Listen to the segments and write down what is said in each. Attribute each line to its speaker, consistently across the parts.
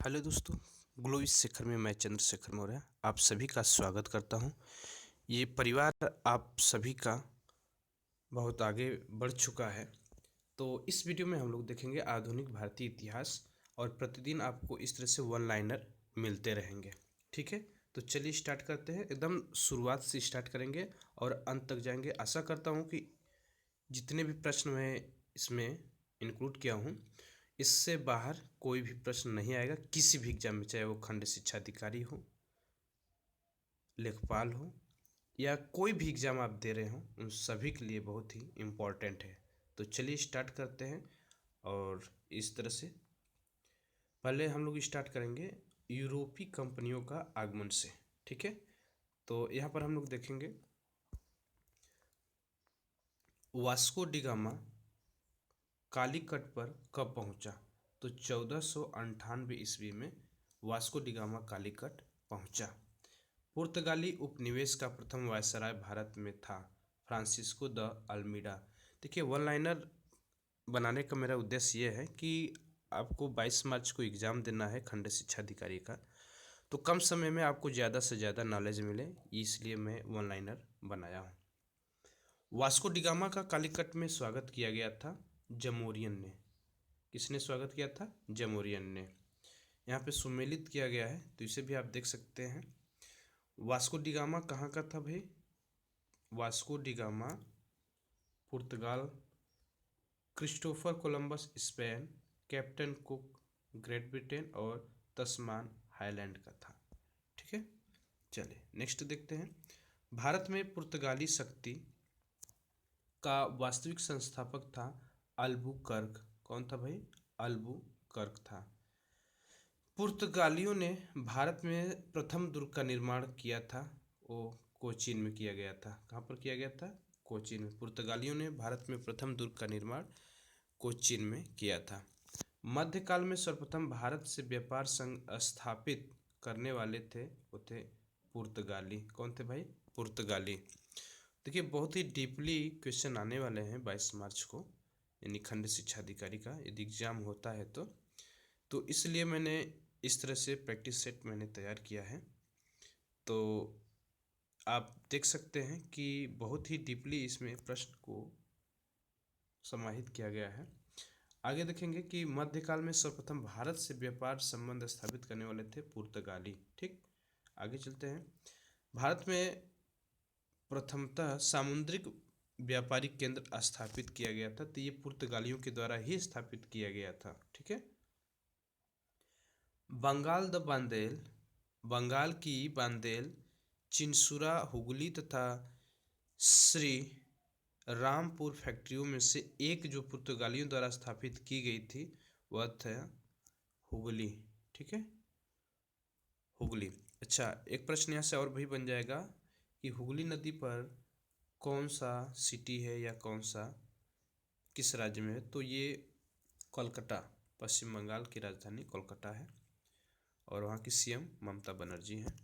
Speaker 1: Hello दोस्तों, glow इस शिखर में मैं चंद्रशेखर मौर्य आप सभी का स्वागत करता हूं। ये परिवार आप सभी का बहुत आगे बढ़ चुका है। तो इस वीडियो में हम लोग देखेंगे आधुनिक भारतीय इतिहास और प्रतिदिन आपको इस तरह से वन लाइनर मिलते रहेंगे। ठीक है, तो चलिए स्टार्ट करते हैं। एकदम शुरुआत से स्टार्ट करेंगे और अंत तक जाएंगे। आशा करता हूँ कि जितने भी प्रश्न मैं इसमें इंक्लूड किया हूँ इससे बाहर कोई भी प्रश्न नहीं आएगा किसी भी एग्जाम में, चाहे वो खंड शिक्षा अधिकारी हो, लेखपाल हो या कोई भी एग्ज़ाम आप दे रहे हो, उन सभी के लिए बहुत ही इम्पोर्टेंट है। तो चलिए स्टार्ट करते हैं। और इस तरह से पहले हम लोग स्टार्ट करेंगे यूरोपीय कंपनियों का आगमन से। ठीक है, तो यहाँ पर हम लोग देखेंगे वास्को डी गामा कालीकट पर कब पहुंचा। तो 1498 ईस्वी में वास्को डी गामा कालीकट पहुंचा। पुर्तगाली उपनिवेश का प्रथम वायसराय भारत में था फ्रांसिस्को द अल्मीडा। देखिए, वन लाइनर बनाने का मेरा उद्देश्य ये है कि आपको 22 मार्च को एग्ज़ाम देना है खंड शिक्षा अधिकारी का, तो कम समय में आपको ज़्यादा से ज़्यादा नॉलेज मिले, इसलिए मैं वन लाइनर बनाया हूँ। वास्को डी गामा का कालीकट में स्वागत किया गया था जमोरियन ने। किसने स्वागत किया था? जमोरियन ने। यहाँ पे सुमेलित किया गया है, तो इसे भी आप देख सकते हैं। वास्को डी गामा कहाँ का था भाई? वास्को डी गामा पुर्तगाल, Christopher Columbus Spain, captain Cook Great Britain और तस्मान हाईलैंड का था। ठीक है, चलिए नेक्स्ट देखते हैं। भारत में पुर्तगाली शक्ति का वास्तविक संस्थापक था अल्बुकर्क। कौन था भाई? अल्बुकर्क था। पुर्तगालियों ने भारत में प्रथम दुर्ग का निर्माण किया था, वो कोचीन में किया गया था। कहाँ पर किया गया था? कोचीन में। पुर्तगालियों ने भारत में प्रथम दुर्ग का निर्माण कोचीन में किया था। मध्यकाल में सर्वप्रथम भारत से व्यापार संघ स्थापित करने वाले थे, वो थे पुर्तगाली। कौन थे भाई? पुर्तगाली। देखिए, बहुत ही डीपली क्वेश्चन आने वाले हैं 22 मार्च को, यानी खंड शिक्षा अधिकारी का यदि एग्जाम होता है तो इसलिए मैंने इस तरह से प्रैक्टिस सेट मैंने तैयार किया है। तो आप देख सकते हैं कि बहुत ही डीपली इसमें प्रश्न को समाहित किया गया है। आगे देखेंगे कि मध्यकाल में सर्वप्रथम भारत से व्यापार संबंध स्थापित करने वाले थे पुर्तगाली। ठीक, आगे चलते हैं। भारत में प्रथमतः सामुद्रिक व्यापारिक केंद्र स्थापित किया गया था, तो ये पुर्तगालियों के द्वारा ही स्थापित किया गया था। ठीक है। बंगाल द बांदेल, बंगाल की बांदेल, चिनसुरा, हुगली तथा श्री रामपुर फैक्ट्रियों में से एक जो पुर्तगालियों द्वारा स्थापित की गई थी वह था हुगली। ठीक है, हुगली। अच्छा, एक प्रश्न यहाँ से और भी बन जाएगा कि हुगली नदी पर कौन सा सिटी है या कौन सा किस राज्य में है? तो ये कोलकाता, पश्चिम बंगाल की राजधानी कोलकाता है और वहाँ की सीएम ममता बनर्जी हैं।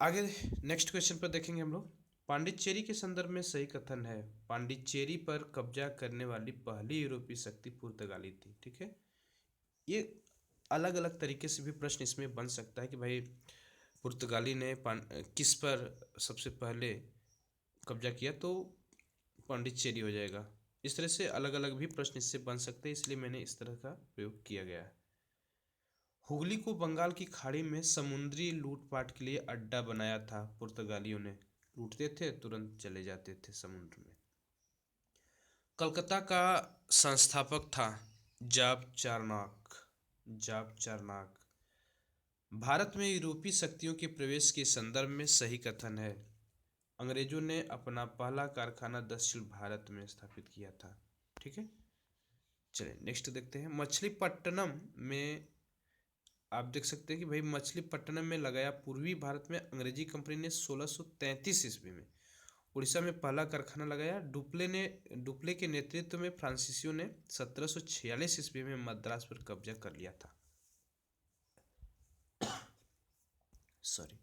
Speaker 1: आगे नेक्स्ट क्वेश्चन पर देखेंगे हम लोग। पांडिचेरी के संदर्भ में सही कथन है। पांडिचेरी पर कब्जा करने वाली पहली यूरोपीय शक्ति पुर्तगाली थी। ठीक है, ये अलग अलग तरीके से भी प्रश्न इसमें बन सकता है कि भाई पुर्तगाली ने किस पर सबसे पहले कब्जा किया, तो पांडिचेरी हो जाएगा। इस तरह से अलग अलग भी प्रश्न इससे बन सकते हैं, इसलिए मैंने इस तरह का प्रयोग किया गया है। हुगली को बंगाल की खाड़ी में समुद्री लूटपाट के लिए अड्डा बनाया था पुर्तगालियों ने। लूटते थे, तुरंत चले जाते थे समुद्र में। कलकत्ता का संस्थापक था जाब चारनाक। जाब चारनाक। भारत में यूरोपीय शक्तियों के प्रवेश के संदर्भ में सही कथन है। अंग्रेजों ने अपना पहला कारखाना दक्षिण भारत में स्थापित किया था। ठीक है, चलिए नेक्स्ट देखते हैं। मछलीपट्टनम में आप देख सकते हैं कि भाई मछलीपट्टनम में लगाया पूर्वी भारत में अंग्रेजी कंपनी ने 1633 ईस्वी में। उड़ीसा में पहला कारखाना लगाया डुप्ले के नेतृत्व में फ्रांसीसियों ने 1746 ईस्वी में मद्रास पर कब्जा कर लिया था। सॉरी।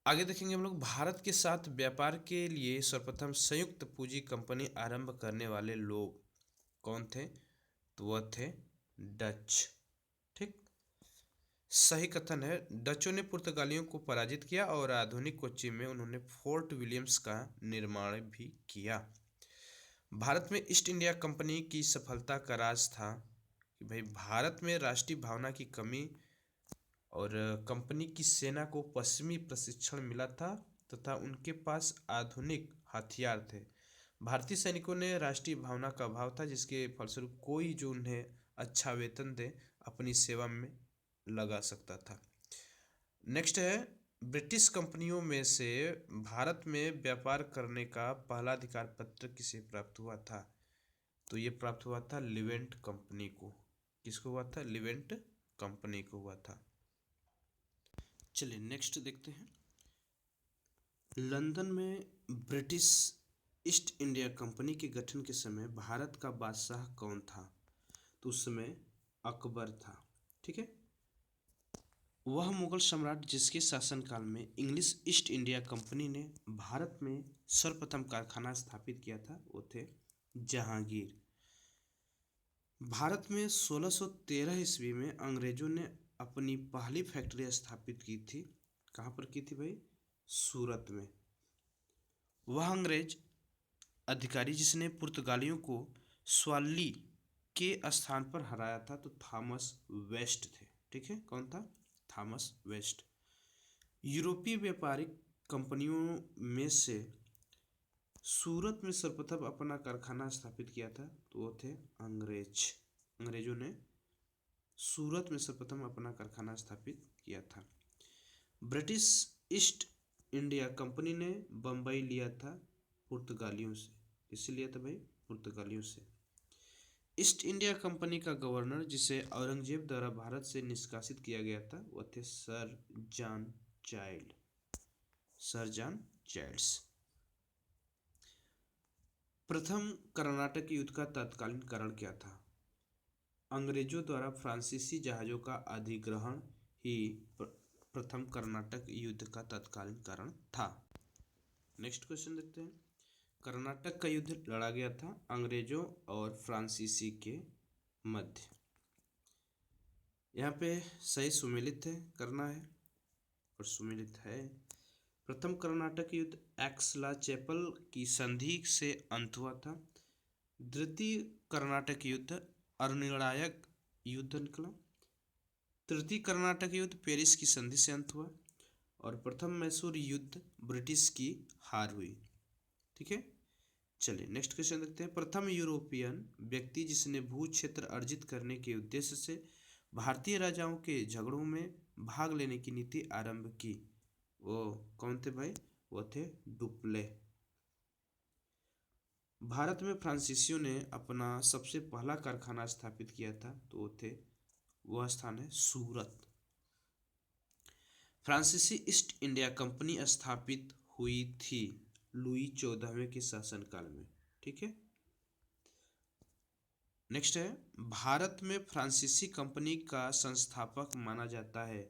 Speaker 1: आगे देखेंगे हम लोग। भारत के साथ व्यापार के लिए सर्वप्रथम संयुक्त पूंजी कंपनी आरंभ करने वाले लोग कौन थे? तो वह थे डच। सही कथन है। डचों ने पुर्तगालियों को पराजित किया और आधुनिक कोच्चि में उन्होंने फोर्ट विलियम्स का निर्माण भी किया। भारत में ईस्ट इंडिया कंपनी की सफलता का राज था कि भाई भारत में राष्ट्रीय भावना की कमी और कंपनी की सेना को पश्चिमी प्रशिक्षण मिला था तथा उनके पास आधुनिक हथियार थे। भारतीय सैनिकों ने राष्ट्रीय भावना का अभाव था जिसके फलस्वरूप कोई जो उन्हें अच्छा वेतन दे अपनी सेवा में लगा सकता था। नेक्स्ट है, ब्रिटिश कंपनियों में से भारत में व्यापार करने का पहला अधिकार पत्र किसे प्राप्त हुआ था? तो ये प्राप्त हुआ था लिवेंट कंपनी को। किसको हुआ था? लिवेंट कंपनी को हुआ था। चलिए नेक्स्ट देखते हैं। लंदन में ब्रिटिश ईस्ट इंडिया कंपनी के गठन के समय भारत का बादशाह कौन था? तो उस समय अकबर था। ठीक है। वह मुगल सम्राट जिसके शासनकाल में इंग्लिश ईस्ट इंडिया कंपनी ने भारत में सर्वप्रथम कारखाना स्थापित किया था वो थे जहांगीर। भारत में 1613 ईस्वी में अंग्रेजों ने अपनी पहली फैक्ट्री स्थापित की थी। कहाँ पर की थी भाई? सूरत में। वह अंग्रेज अधिकारी जिसने पुर्तगालियों को स्वाली के स्थान पर हराया था तो थॉमस वेस्ट थे। ठीक है, कौन था? Thomas West. यूरोपीय व्यापारिक कंपनियों में से सूरत में सर्वप्रथम अपना कारखाना स्थापित किया था तो वो थे अंग्रेज। अंग्रेजों ने सूरत में सर्वप्रथम अपना कारखाना स्थापित किया था। ब्रिटिश ईस्ट इंडिया कंपनी ने बम्बई लिया था पुर्तगालियों से। किससे लिया था भाई? पुर्तगालियों से। ईस्ट इंडिया कंपनी का गवर्नर जिसे औरंगजेब द्वारा भारत से निष्कासित किया गया था वह थे sir John Child. Sir John Childs. प्रथम कर्नाटक युद्ध का तत्कालीन कारण क्या था? अंग्रेजों द्वारा फ्रांसीसी जहाजों का अधिग्रहण ही प्रथम कर्नाटक युद्ध का तत्कालीन कारण था। नेक्स्ट क्वेश्चन देखते हैं। कर्नाटक का युद्ध लड़ा गया था अंग्रेजों और फ्रांसीसी के मध्य। यहाँ पे सही सुमेलित है करना है और सुमेलित है। प्रथम कर्नाटक युद्ध एक्सला चैपल की संधि से अंत हुआ था। द्वितीय कर्नाटक युद्ध अनिर्णायक युद्ध निकला। तृतीय कर्नाटक युद्ध पेरिस की संधि से अंत हुआ और प्रथम मैसूर युद्ध ब्रिटिश की हार हुई। ठीक है। चलिए नेक्स्ट क्वेश्चन देखते हैं। प्रथम यूरोपियन व्यक्ति जिसने भू क्षेत्र अर्जित करने के उद्देश्य से भारतीय राजाओं के झगड़ों में भाग लेने की नीति आरंभ की वो कौन थे भाई? वो थे डुप्ले। भारत में फ्रांसीसियों ने अपना सबसे पहला कारखाना स्थापित किया था तो वो थे, वह स्थान है सूरत। फ्रांसीसी ईस्ट इंडिया कंपनी स्थापित हुई थी लुई 14वें के शासनकाल में। ठीक है। नेक्स्ट है, भारत में फ्रांसीसी कंपनी का संस्थापक माना जाता है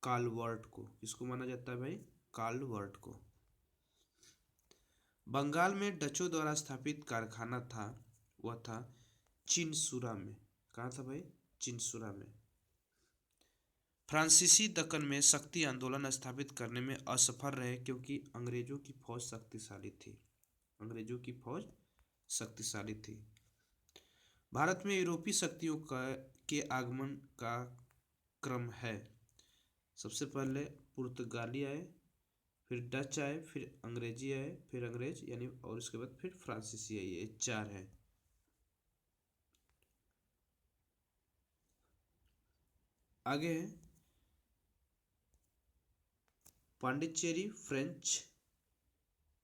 Speaker 1: कालवर्ट को। किसको माना जाता है भाई? कालवर्ट को। बंगाल में डचों द्वारा स्थापित कारखाना था वह था चिनसुरा में। कहाँ था भाई? चिनसुरा में। फ्रांसीसी दक्कन में शक्ति आंदोलन स्थापित करने में असफल रहे क्योंकि अंग्रेजों की फौज शक्तिशाली थी। अंग्रेजों की फौज शक्तिशाली थी। भारत में यूरोपीय शक्तियों के आगमन का क्रम है। सबसे पहले पुर्तगाली आए, फिर डच आए, फिर अंग्रेजी आए, फिर अंग्रेज यानी और उसके बाद फिर फ्रांसीसी आई। ये चार है। आगे है पांडिचेरी फ्रेंच।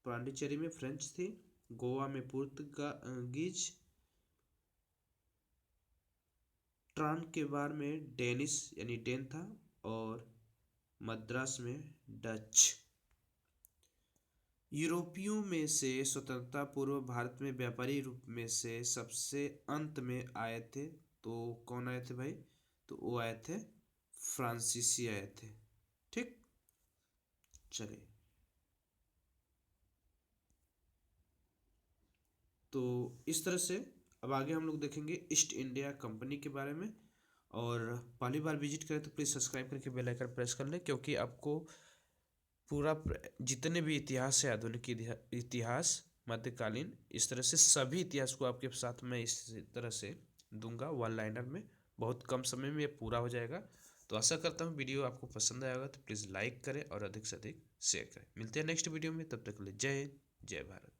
Speaker 1: पांडिचेरी में फ्रेंच थी। गोवा में पुर्तगालीज। ट्रांकेबार में डेनिश यानी डेन था और मद्रास में डच। यूरोपियों में से स्वतंत्रता पूर्व भारत में व्यापारी रूप में से सबसे अंत में आए थे तो कौन आए थे भाई? तो वो आए थे फ्रांसीसी आए थे। ठीक। चलिए तो इस तरह से अब आगे हम लोग देखेंगे ईस्ट इंडिया कंपनी के बारे में और पहली बार विजिट करें तो प्लीज़ सब्सक्राइब करके बेल आइकन प्रेस कर लें, क्योंकि आपको पूरा जितने भी इतिहास है, आधुनिक इतिहास, मध्यकालीन, इस तरह से सभी इतिहास को आपके साथ में इस तरह से दूंगा वन लाइनर में। बहुत कम समय में ये पूरा हो जाएगा। तो आशा करता हूँ वीडियो आपको पसंद आएगा, तो प्लीज़ लाइक करें और अधिक से अधिक शेयर करें। मिलते हैं नेक्स्ट वीडियो में, तब तक के लिए जय हिंद, जय भारत।